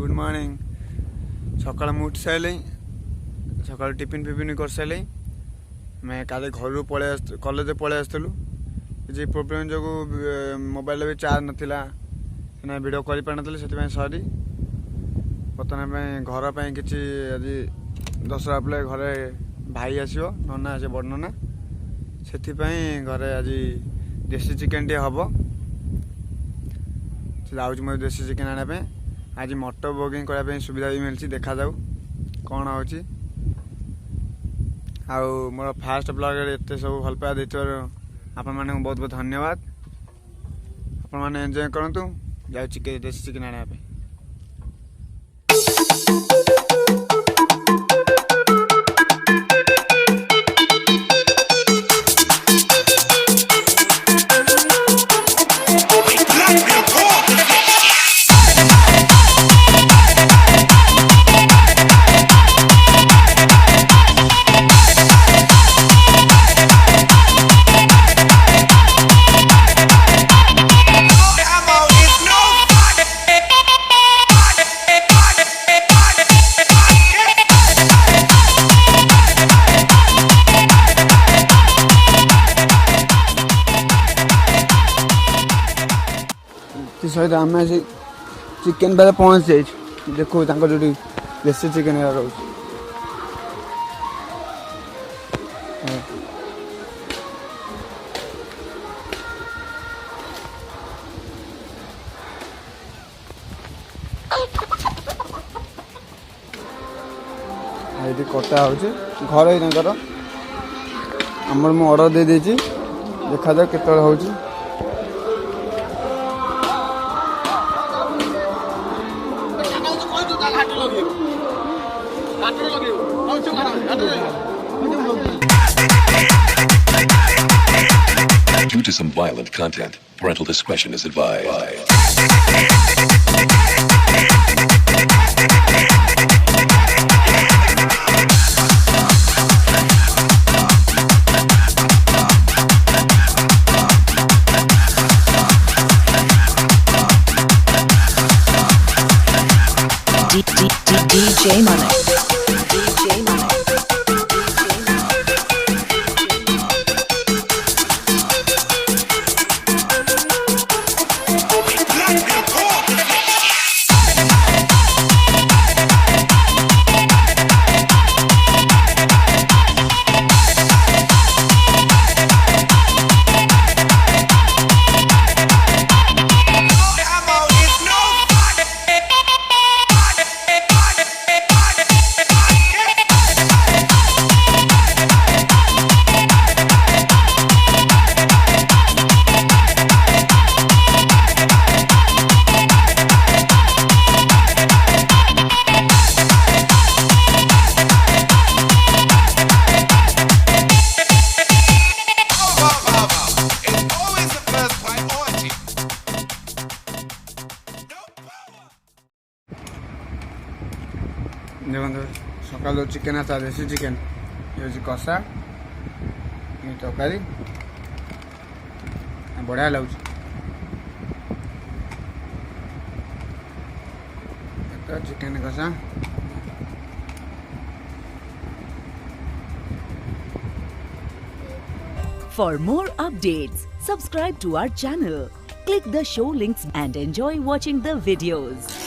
Good morning. सकाल उठ सारे सकाल टिफिन फिफिन कर सारे मैं काले घर पलि कॉलेज पलि आसलु किसी प्रोब्लेम जो मोबाइल भी चार्ज नाला से भिड कर पारि से सरी बर्तमान घर पर कि आज दशहरा पे घरे भाई आसो नना आसे बड़ नना से घरे आज देसी चिकेन टे हम जाऊँ मैं देसी चिकेन आने आज मोटर ब्लॉगिंग करने सुविधा भी मिलती देखा जाऊ कौन हो मोर फास्ट ब्लॉग एत सब भल पाया देवर आपण मैंने बहुत बहुत धन्यवाद। आपण मैंने एंजॉय करूँ जाऊ चिकेन देसी चिकेन आने सहित आम चिकेन बेले पहुँच जाइए देखो जो देसी चिकेन रोज ये कटा हो घर आमर मु ऑर्डर दे देछि देखा जाओ केतल होची। Due to some violent content, parental discretion is advised. DJ Money. देखो सकाल चिकेन आता देसी चिकेन ये कषा ये तरकारी बढ़िया लगुच chicken कषा। For more updates, subscribe to our channel, click the show links and enjoy watching the videos.